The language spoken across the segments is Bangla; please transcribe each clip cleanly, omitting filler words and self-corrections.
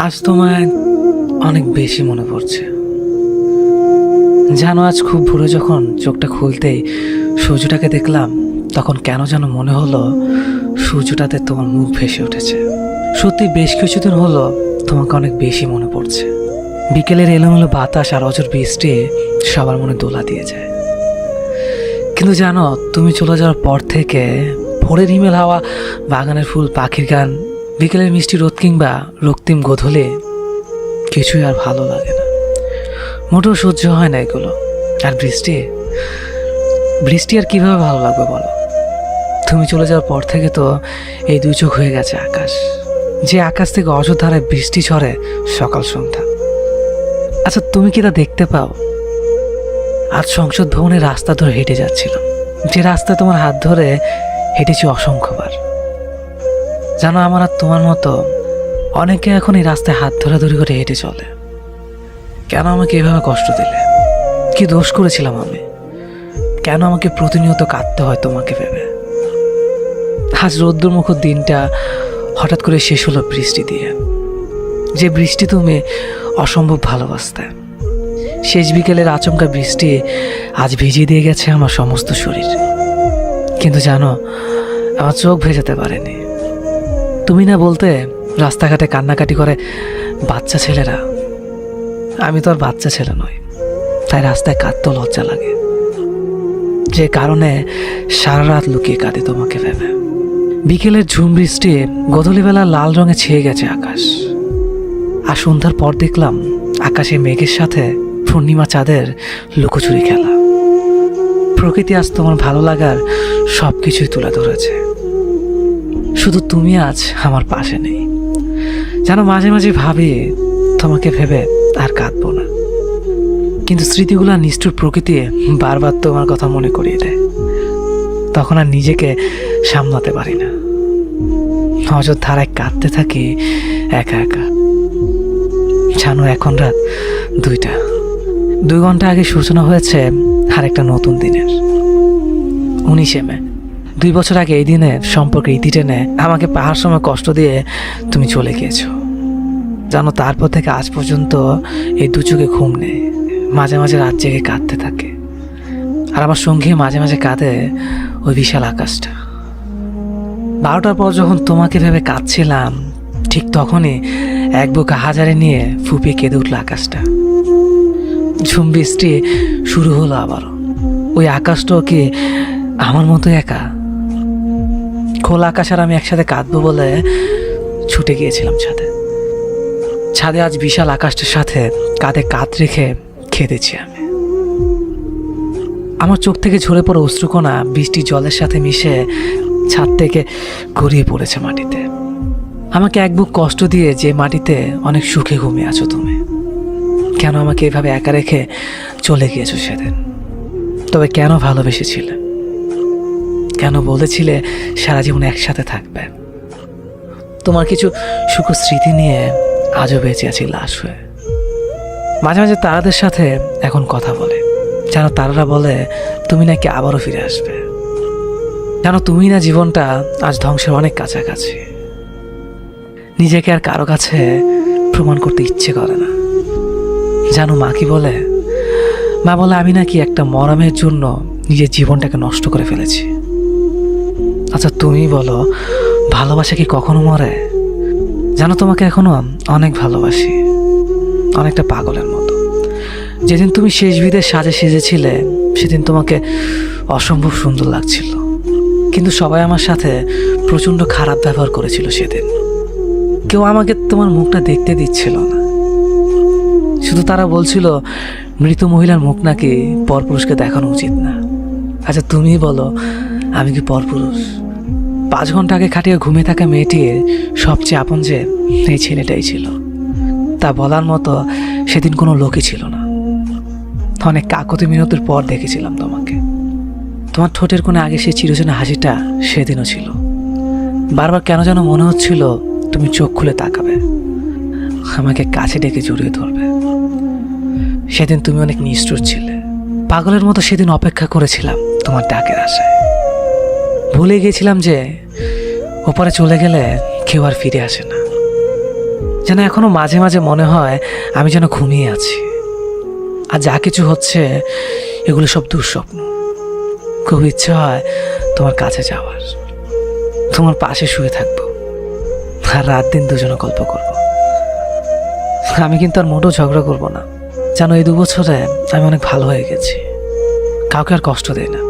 আজ তোমায় অনেক বেশি মনে পড়ছে। জানো, আজ খুব ভোরে যখন চোখটা খুলতেই সূর্যটাকে দেখলাম, তখন কেন যেন মনে হলো সূর্যটাতে তোমার মুখ ভেসে উঠেছে। সত্যি বেশ কিছুদিন হলো তোমাকে অনেক বেশি মনে পড়ছে। বিকেলের এলোমেলো বাতাস আর অঝোর বৃষ্টি সবার মনে দোলা দিয়ে যায়। কিন্তু জানো, তুমি চলে যাওয়ার পর থেকে ভোরের হিমেল হাওয়া, বাগানের ফুল, পাখির গান, বিকেলের মিষ্টি রোদ কিংবা রক্তিম গোধূলি কিছুই আর ভালো লাগে না। মোটেও সহ্য হয় না এগুলো। আর বৃষ্টি বৃষ্টি আর কিভাবে ভালো লাগবে বলো? তুমি চলে যাওয়ার পর থেকে তো এই দুই চোখ হয়ে গেছে আকাশ, যে আকাশ থেকে অঝোর ধারায় বৃষ্টি ঝরে সকাল সন্ধ্যা। আচ্ছা, তুমি কি তা দেখতে পাও? আজ সংসদ ভবনের রাস্তা ধরে হেঁটে যাচ্ছিলাম, যে রাস্তা তোমার হাত ধরে হেঁটেছি অসংখ্যবার। জানো, আমার আর তোমার মতো অনেকে এখন এই রাস্তায় হাত ধরাধরি করে হেঁটে চলে। কেন আমাকে এভাবে কষ্ট দিলে? কি দোষ করেছিলাম আমি? কেন আমাকে প্রতিনিয়ত কাঁদতে হয় তোমাকে ভেবে? আজ রৌদ্রমুখর দিনটা হঠাৎ করে শেষ হলো বৃষ্টি দিয়ে, যে বৃষ্টি তুমি অসম্ভব ভালোবাসতে। শেষ বিকেলের আচমকা বৃষ্টি আজ ভিজিয়ে দিয়ে গেছে আমার সমস্ত শরীর। কিন্তু জানো, আমার চোখ ভেজাতে পারেনি। তুমি না বলতে রাস্তাঘাটে কান্নাকাটি করে বাচ্চা ছেলেরা। আমি তো আর বাচ্চা ছেলে নই, তাই রাস্তায় কাঁদতেও লজ্জা লাগে, যে কারণে সারা রাত লুকিয়ে কাঁদে তোমাকে ভেবে। বিকেলের ঝুম বৃষ্টি গোধূলিবেলা লাল রঙে ছেয়ে গেছে আকাশ। আর সন্ধ্যার পর দেখলাম আকাশে মেঘের সাথে পূর্ণিমা চাঁদের লুকোচুরি খেলা। প্রকৃতি আজ তোমার ভালো লাগার সব কিছুই তুলে ধরেছে। শুধু তুমি আজ আমার পাশে নেই। যেন মাঝে মাঝে ভাবি তোমাকে ভেবে আর কাঁদবো না, কিন্তু স্মৃতিগুলা নিষ্ঠুর প্রকৃতি বারবার তোমার কথা মনে করিয়ে দেয়। তখন আর নিজেকে সামলাতে পারি না, অযথা ধারায় কাঁদতে থাকি একা একা। জানো, এখন রাত 2টা। 2 ঘন্টা আগে সূচনা হয়েছে আর একটা নতুন দিনের। 19শে মে। 2 বছর আগে এই দিনে সম্পর্কে ইতি টেনে আমাকে পাহাড় সময় কষ্ট দিয়ে তুমি চলে গিয়েছো। জানো, তারপর থেকে আজ পর্যন্ত এই দু চোখে ঘুম নেই। মাঝে মাঝে রাত জেগে কাঁদতে থাকে, আর আমার সঙ্গে মাঝে মাঝে কাঁদে ওই বিশাল আকাশটা। 12টার পর যখন তোমাকে ভেবে কাঁদছিলাম, ঠিক তখনই এক বুক হাজারে নিয়ে ফুপিয়ে কেঁদে উঠল আকাশটা। ঝুম বৃষ্টি শুরু হলো আবারও। ওই আকাশটাও কি আমার মতো একা? খোলা আকাশ আর আমি একসাথে কাঁদবো বলে ছুটে গিয়েছিলাম ছাদে। ছাদে আজ বিশাল আকাশটার সাথে কাঁধে কাঁধ রেখে কেঁদেছি আমি। আমার চোখ থেকে ঝরে পড়ে অশ্রুকণা বৃষ্টির জলের সাথে মিশে ছাদ থেকে গড়িয়ে পড়েছে মাটিতে। আমাকে এক বুক কষ্ট দিয়ে যে মাটিতে অনেক সুখে ঘুমিয়ে আছো তুমি, কেন আমাকে এভাবে একা রেখে চলে গিয়েছো সেদিন? তবে কেন ভালোবেসেছিলে? কেন বলেছিলে সারা জীবন একসাথে থাকবে? তোমার কিছু সুখ স্মৃতি নিয়ে আজও বেঁচে আছি লাশ হয়ে। মাঝে মাঝে তারাদের সাথে এখন কথা বলে। যেন তারারা বলে তুমি নাকি আবারও ফিরে আসবে। জানো, তুমি না জীবনটা আজ ধ্বংসের অনেক কাছাকাছি। নিজেকে আর কারো কাছে প্রমাণ করতে ইচ্ছে করে না। জানো, মা কি বলে? মা বলে আমি নাকি একটা মরমের জন্য নিজের জীবনটাকে নষ্ট করে ফেলেছি। আচ্ছা, তুমি বলো, ভালোবাসা কি কখনো মরে? জানো, তোমাকে এখনো অনেক ভালোবাসি, অনেকটা পাগলের মতো। যেদিন তুমি শেষ বিদের সাজে সেজেছিলে, সেদিন তোমাকে অসম্ভব সুন্দর লাগছিল। কিন্তু সবাই আমার সাথে প্রচণ্ড খারাপ ব্যবহার করেছিল সেদিন। কেউ আমাকে তোমার মুখটা দেখতে দিচ্ছিল না। শুধু তারা বলছিল মৃত মহিলার মুখ নাকি পরপুরুষকে দেখানো উচিত না। আচ্ছা, তুমি বলো, আমি কি পরপুরুষ? 5 ঘন্টা আগে খাটিয়ে ঘুমিয়ে থাকা মেয়েটির সবচেয়ে আপন যে এই ছেলেটাই ছিল, তা বলার মতো সেদিন কোনো লোকই ছিল না। অনেক কাকতি মিনতির পর দেখেছিলাম তোমাকে। তোমার ঠোঁটের কোণে আগে সেই চিরচেনা হাসিটা সেদিনও ছিল। বারবার কেন যেন মনে হচ্ছিল তুমি চোখ খুলে তাকাবে, আমাকে কাছে ডেকে জড়িয়ে ধরবে। সেদিন তুমি অনেক নিষ্ঠুর ছিলে। পাগলের মতো সেদিন অপেক্ষা করেছিলাম তোমার ডাকের আশায়। ভুলে গিয়েছিলাম যে ওপারে চলে গেলে কেউ আর ফিরে আসে না। যেন এখনো মাঝে মাঝে মনে হয় আমি যেন ঘুমিয়ে আছি, আর যা কিছু হচ্ছে এগুলো সব দুঃস্বপ্ন। খুব ইচ্ছে হয় তোমার কাছে যাওয়ার, তোমার পাশে শুয়ে থাকবো, আর রাত দিন দুজনে গল্প করব। আমি কিন্তু আর মোটেও ঝগড়া করবো না। জানো, এই 2 বছরে আমি অনেক ভালো হয়ে গেছি, কাউকে আর কষ্ট দেই না।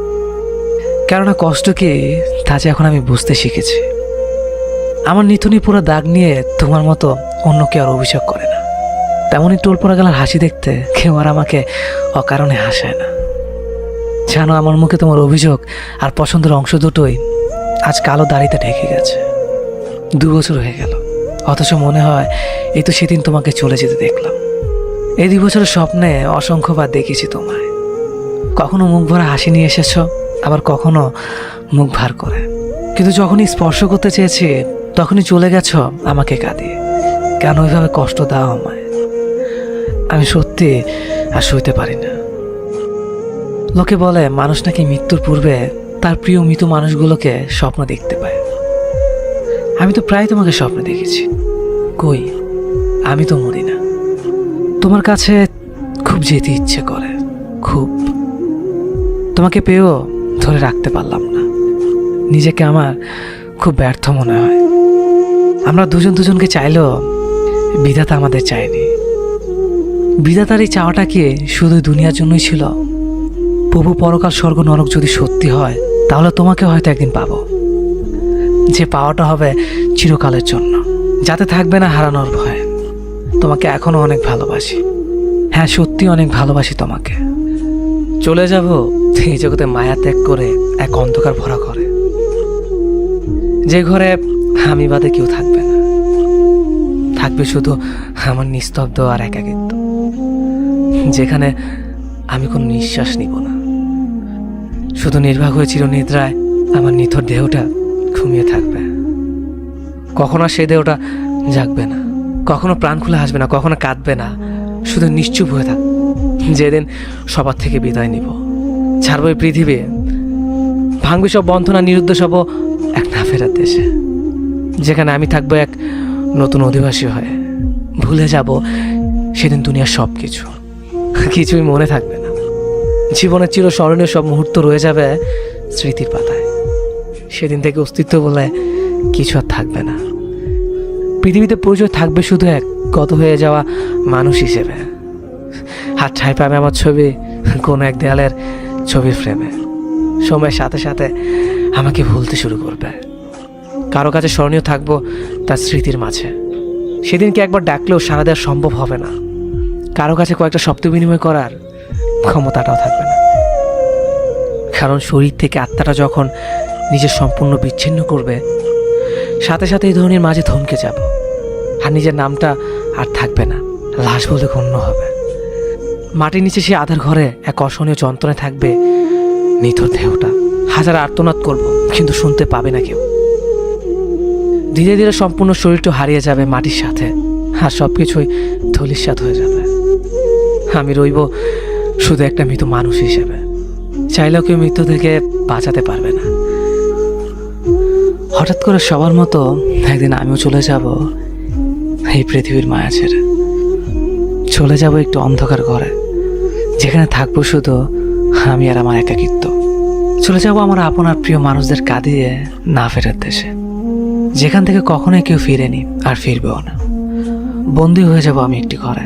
কেননা কষ্ট কি তা যে এখন আমি বুঝতে শিখেছি। আমার নিথুনি পুরো দাগ নিয়ে তোমার মতো অন্য কেউ আর অভিযোগ করে না। তেমনই টোল পড়া গেলার হাসি দেখতে কেউ আর আমাকে অকারণে হাসায় না। জানো, আমার মুখে তোমার অভিযোগ আর পছন্দের অংশ দুটোই আজ কালো দাড়িতে ঢেকে গেছে। 2 বছর হয়ে গেল, অথচ মনে হয় এই তো সেদিন তোমাকে চলে যেতে দেখলাম। এই 2 বছরের স্বপ্নে অসংখ্যবার দেখেছি তোমায়। কখনো মুখ ভরা হাসি নিয়ে এসেছ, আবার কখনো মুখ ভার করে। কিন্তু যখনই স্পর্শ করতে চেয়েছি তখনই চলে গেছ আমাকে কাঁদিয়ে। কেন ওইভাবে কষ্ট দাও আমায়? আমি সত্যি আর সইতে পারি না। লোকে বলে মানুষ নাকি মৃত্যুর পূর্বে তার প্রিয় মৃত মানুষগুলোকে স্বপ্ন দেখতে পায়। আমি তো প্রায় তোমাকে স্বপ্ন দেখেছি। কই, আমি তো মরি না। তোমার কাছে খুব যেতে ইচ্ছে করে, খুব। তোমাকে পেয়েও ধরে রাখতে পারলাম না। নিজেকে আমার খুব ব্যর্থ মনে হয়। আমরা দুজনকে চাইলেও বিধাতা আমাদের চায়নি। বিধাতার এই চাওয়াটা কি শুধু দুনিয়ার জন্যই ছিল? প্রভু পরকাল স্বর্গ নরক যদি সত্যি হয়, তাহলে তোমাকে হয়তো একদিন পাবো, যে পাওয়াটা হবে চিরকালের জন্য, যাতে থাকবে না হারানোর ভয়। তোমাকে এখনো অনেক ভালোবাসি। হ্যাঁ, সত্যি অনেক ভালোবাসি তোমাকে। চলে যাব এই জগতে মায়া ত্যাগ করে এক অন্ধকার ভরা ঘরে, যে ঘরে আমি বাদে কেউ থাকবে না। থাকবে শুধু আমার নিস্তব্ধ আর একাকিত্ব, যেখানে আমি কোনো নিঃশ্বাস নিব না। শুধু নির্বাক হয়ে চিরনিদ্রায় আমার নিথর দেহটা ঘুমিয়ে থাকবে। কখনো আর সেই দেহটা জাগবে না, কখনো প্রাণ খুলে হাসবে না, কখনো কাঁদবে না। শুধু নিশ্চুপ হয়ে থাক। যেদিন সবার থেকে বিদায় নিব, ছাড়বো এই পৃথিবী, ভাঙবে সব বন্ধনা, নিরুদ্দেশ হব এক না ফেরার দেশে, যেখানে আমি থাকবো এক নতুন অধিবাসী হয়ে। ভুলে যাব সেদিন দুনিয়ার সব কিছু, কিছুই মনে থাকবে না। জীবনের চিরস্মরণীয় সব মুহূর্ত রয়ে যাবে স্মৃতির পাতায়। সেদিন থেকে অস্তিত্ব বলে কিছু আর থাকবে না। পৃথিবীতে পরিচয় থাকবে শুধু এক গত হয়ে যাওয়া মানুষ হিসেবে। হাত ঠাঁই পাবে আমার ছবি কোনো এক দেয়ালের ছবির ফ্রেমে। সময়ের সাথে সাথে আমাকে ভুলতে শুরু করবে। কারো কাছে স্মরণীয় থাকবো তার স্মৃতির মাঝে। সেদিনকে একবার ডাকলেও সাড়া দেওয়া সম্ভব হবে না। কারো কাছে কয়েকটা শব্দ বিনিময় করার ক্ষমতাটাও থাকবে না। কারণ শরীর থেকে আত্মাটা যখন নিজের সম্পূর্ণ বিচ্ছিন্ন করবে, সাথে সাথে এই ধরনের মাঝে থমকে যাব, আর নিজের নামটা আর থাকবে না, লাশ বলে গণ্য হবে। মাটির নিচে সে আধার ঘরে এক অসহনীয় যন্ত্রণায় থাকবে নিথর দেহটা। হাজার আর্তনাদ করব, কিন্তু শুনতে পাবে না কেউ। ধীরে ধীরে সম্পূর্ণ শরীরটা হারিয়ে যাবে মাটির সাথে, আর সব কিছুই ধূলিসাৎ হয়ে যাবে। আমি রইব শুধু একটা মৃত মানুষ হিসেবে। চাইলেও কেউ মৃত্যু থেকে বাঁচাতে পারবে না। হঠাৎ করে সবার মতো একদিন আমিও চলে যাব এই পৃথিবীর মায়া ছেড়ে। চলে যাব একটু অন্ধকার ঘরে, যেখানে থাকবো শুধু আমি আর আমার একাকিত্ব। চলে যাব আমার আপন আর প্রিয় মানুষদের কাঁদিয়ে না ফেরার দেশে, যেখান থেকে কখনোই কেউ ফিরেনি আর ফিরবেও না। বন্দী হয়ে যাব আমি একটি ঘরে,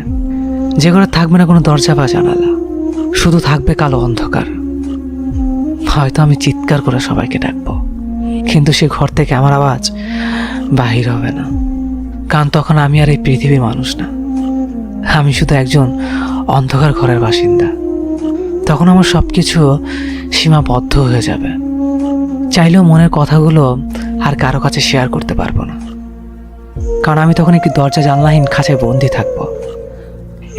যে ঘরে থাকবে না কোনো দরজা বা জানালা, শুধু থাকবে কালো অন্ধকার। হয়তো আমি চিৎকার করে সবাইকে ডাকবো, কিন্তু সে ঘর থেকে আমার আওয়াজ বাহির হবে না। কারণ তখন আমি আর এই পৃথিবীর মানুষ না, আমি শুধু একজন অন্ধকার ঘরের বাসিন্দা। তখন আমার সব কিছু সীমাবদ্ধ হয়ে যাবে। চাইলেও মনের কথাগুলো আর কারো কাছে শেয়ার করতে পারবো না, কারণ আমি তখন একটি দরজা জানলাহীন খাঁচায় বন্দি থাকবো।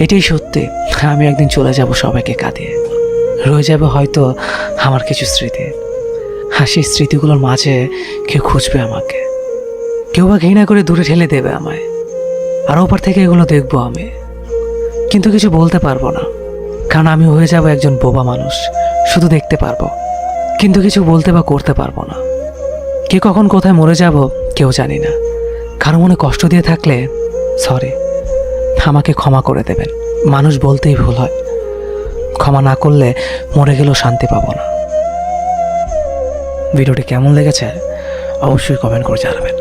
এটাই সত্যি, আমি একদিন চলে যাব সবাইকে কাঁদিয়ে। রয়ে যাবে হয়তো আমার কিছু স্মৃতি, আর সেই স্মৃতিগুলোর মাঝে কেউ খুঁজবে আমাকে, কেউ বা ঘৃণা করে দূরে ঠেলে দেবে আমায়। আর ওপার থেকে এগুলো দেখবো আমি, কিন্তু কিছু বলতে পারবো না, কারণ আমি হয়ে যাব একজন বোবা মানুষ। শুধু দেখতে পারবো, কিন্তু কিছু বলতে বা করতে পারবো না। কে কখন কোথায় মরে যাব কেউ জানি না। কারো মনে কষ্ট দিয়ে থাকলে সরি, আমাকে ক্ষমা করে দেবেন। মানুষ বলতেই ভুল হয়, ক্ষমা না করলে মরে গেলেও শান্তি পাবো না। ভিডিওটি কেমন লেগেছে অবশ্যই কমেন্ট করে জানাবেন।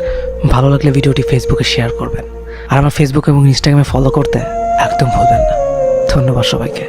ভালো লাগলে ভিডিওটি ফেসবুকে শেয়ার করবেন, আর আমার ফেসবুক এবং ইনস্টাগ্রামে ফলো করতে একদম ভুলবেন না। ধন্যবাদ সবাইকে।